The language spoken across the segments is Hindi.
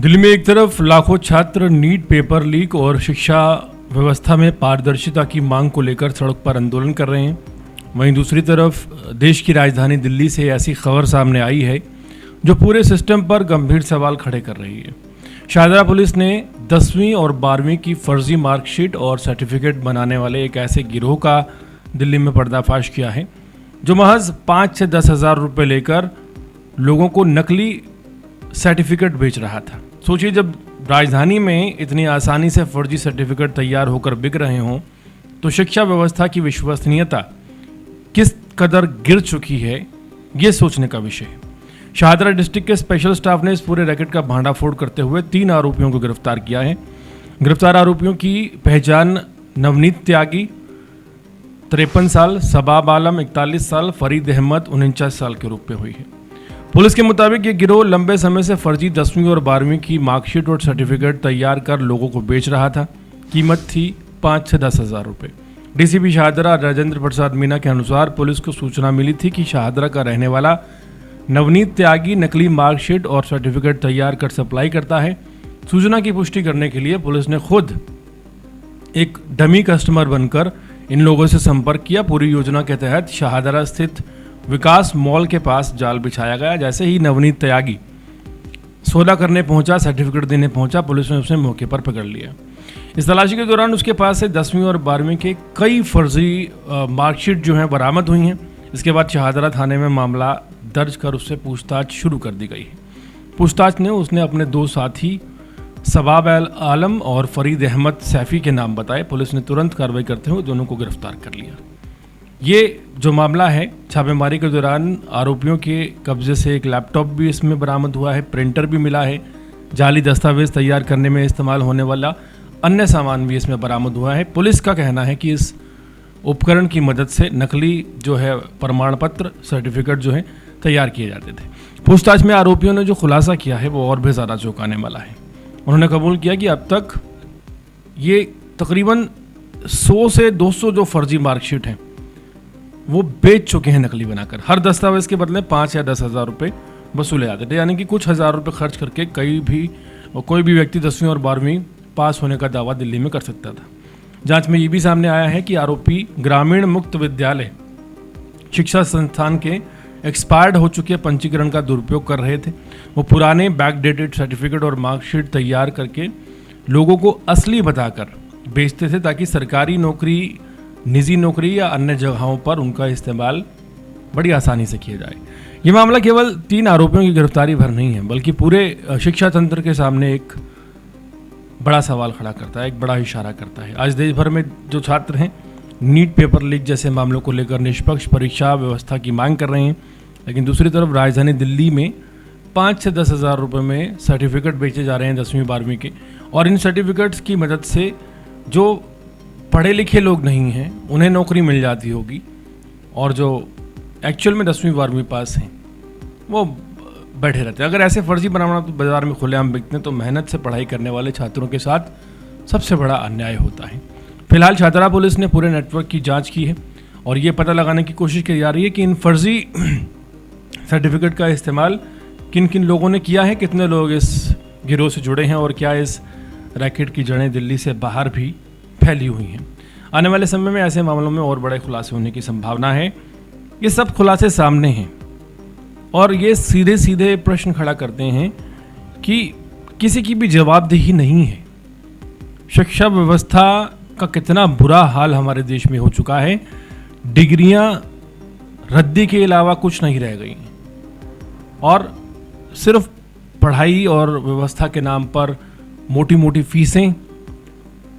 दिल्ली में एक तरफ लाखों छात्र नीट पेपर लीक और शिक्षा व्यवस्था में पारदर्शिता की मांग को लेकर सड़क पर आंदोलन कर रहे हैं, वहीं दूसरी तरफ देश की राजधानी दिल्ली से ऐसी खबर सामने आई है जो पूरे सिस्टम पर गंभीर सवाल खड़े कर रही है। शाहदरा पुलिस ने 10वीं और 12वीं की फर्जी मार्कशीट और सर्टिफिकेट बनाने वाले एक ऐसे गिरोह का दिल्ली में पर्दाफाश किया है जो महज 5 से 10 हज़ार रुपये लेकर लोगों को नकली सर्टिफिकेट बेच रहा था। सोचिए, जब राजधानी में इतनी आसानी से फर्जी सर्टिफिकेट तैयार होकर बिक रहे हों तो शिक्षा व्यवस्था की विश्वसनीयता किस कदर गिर चुकी है, ये सोचने का विषय है। शाहदरा डिस्ट्रिक्ट के स्पेशल स्टाफ ने इस पूरे रैकेट का भांडाफोड़ करते हुए 3 आरोपियों को गिरफ्तार किया है। गिरफ्तार आरोपियों की पहचान नवनीत त्यागी 53 साल, शबाब आलम 41 साल, फरीद अहमद 49 साल के रूप में हुई है। पुलिस के मुताबिक ये गिरोह लंबे समय से फर्जी 10वीं और 12वीं की मार्कशीट और सर्टिफिकेट तैयार कर लोगों को बेच रहा था। कीमत थी 5 से 10 हज़ार रुपये। डीसीपी शाहदरा राजेंद्र प्रसाद मीना के अनुसार पुलिस को सूचना मिली थी कि शाहदरा का रहने वाला नवनीत त्यागी नकली मार्कशीट और सर्टिफिकेट तैयार कर सप्लाई करता है। सूचना की पुष्टि करने के लिए पुलिस ने खुद एक डमी कस्टमर बनकर इन लोगों से संपर्क किया। पूरी योजना के तहत शाहदरा स्थित विकास मॉल के पास जाल बिछाया गया। जैसे ही नवनीत त्यागी सौदा करने पहुंचा, सर्टिफिकेट देने पहुंचा, पुलिस ने उसे मौके पर पकड़ लिया। इस तलाशी के दौरान उसके पास से 10वीं और 12वीं के कई फर्जी मार्कशीट जो हैं बरामद हुई हैं। इसके बाद शाहदरा थाने में मामला दर्ज कर उससे पूछताछ शुरू कर दी गई है। पूछताछ ने उसने अपने 2 साथी शबाब आलम और फरीद अहमद सैफी के नाम बताए। पुलिस ने तुरंत कार्रवाई करते हुए दोनों को गिरफ्तार कर लिया। ये जो मामला है, छापेमारी के दौरान आरोपियों के कब्जे से एक लैपटॉप भी इसमें बरामद हुआ है, प्रिंटर भी मिला है, जाली दस्तावेज तैयार करने में इस्तेमाल होने वाला अन्य सामान भी इसमें बरामद हुआ है। पुलिस का कहना है कि इस उपकरण की मदद से नकली जो है प्रमाण पत्र, सर्टिफिकेट जो है तैयार किए जाते थे। पूछताछ में आरोपियों ने जो खुलासा किया है वो और भी ज़्यादा चौंकाने वाला है। उन्होंने कबूल किया कि अब तक ये तकरीबन 100 से 200 जो फर्जी मार्कशीट हैं वो बेच चुके हैं नकली बनाकर। हर दस्तावेज के बदले 5 या 10 हज़ार रुपये वसूले जाते थे, यानी कि कुछ हज़ार रुपये खर्च करके कोई भी व्यक्ति 10वीं और 12वीं पास होने का दावा दिल्ली में कर सकता था। जांच में ये भी सामने आया है कि आरोपी ग्रामीण मुक्त विद्यालय शिक्षा संस्थान के एक्सपायर्ड हो चुके पंजीकरण का दुरुपयोग कर रहे थे। वो पुराने बैकडेटेड सर्टिफिकेट और मार्कशीट तैयार करके लोगों को असली बताकर बेचते थे ताकि सरकारी नौकरी, निजी नौकरी या अन्य जगहों पर उनका इस्तेमाल बड़ी आसानी से किया जाए। ये मामला केवल 3 आरोपियों की गिरफ्तारी भर नहीं है, बल्कि पूरे शिक्षा तंत्र के सामने एक बड़ा सवाल खड़ा करता है, एक बड़ा इशारा करता है। आज देश भर में जो छात्र हैं नीट पेपर लीक जैसे मामलों को लेकर निष्पक्ष परीक्षा व्यवस्था की मांग कर रहे हैं, लेकिन दूसरी तरफ राजधानी दिल्ली में 5 से 10 हज़ार रुपये में सर्टिफिकेट बेचे जा रहे हैं 10वीं 12वीं के, और इन सर्टिफिकेट्स की मदद से जो पढ़े लिखे लोग नहीं हैं उन्हें नौकरी मिल जाती होगी, और जो एक्चुअल में 10वीं 12वीं पास हैं वो बैठे रहते हैं। अगर ऐसे फर्जी बनाना तो बाज़ार में खुलेआम बिकते हैं तो मेहनत से पढ़ाई करने वाले छात्रों के साथ सबसे बड़ा अन्याय होता है। फिलहाल शाहदरा पुलिस ने पूरे नेटवर्क की जांच की है और ये पता लगाने की कोशिश की जा रही है कि इन फर्जी सर्टिफिकेट का इस्तेमाल किन किन लोगों ने किया है, कितने लोग इस गिरोह से जुड़े हैं और क्या इस रैकेट की जड़ें दिल्ली से बाहर भी फैली हुई हैं। आने वाले समय में ऐसे मामलों में और बड़े खुलासे होने की संभावना है। ये सब खुलासे सामने हैं और ये सीधे सीधे प्रश्न खड़ा करते हैं कि किसी की भी जवाबदेही नहीं है। शिक्षा व्यवस्था का कितना बुरा हाल हमारे देश में हो चुका है। डिग्रियां रद्दी के अलावा कुछ नहीं रह गई और सिर्फ पढ़ाई और व्यवस्था के नाम पर मोटी मोटी फीसें,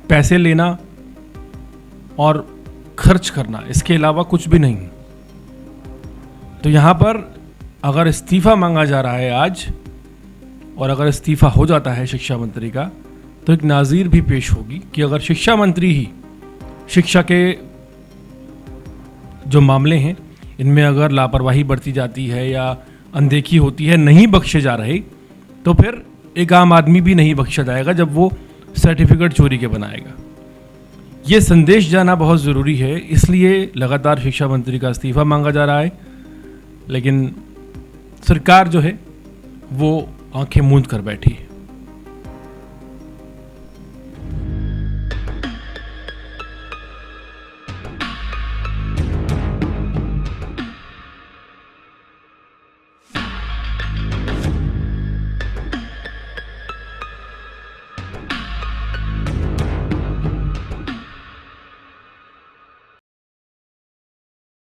पैसे लेना और खर्च करना, इसके अलावा कुछ भी नहीं। तो यहाँ पर अगर इस्तीफा मांगा जा रहा है आज, और अगर इस्तीफा हो जाता है शिक्षा मंत्री का, तो एक नाज़ीर भी पेश होगी कि अगर शिक्षा मंत्री ही शिक्षा के जो मामले हैं इनमें अगर लापरवाही बरती जाती है या अनदेखी होती है, नहीं बख्शे जा रहे, तो फिर एक आम आदमी भी नहीं बख्शा जाएगा जब वो सर्टिफिकेट चोरी के बनाएगा। ये संदेश जाना बहुत ज़रूरी है, इसलिए लगातार शिक्षा मंत्री का इस्तीफा मांगा जा रहा है। लेकिन सरकार जो है वो आंखें मूंद कर बैठी है।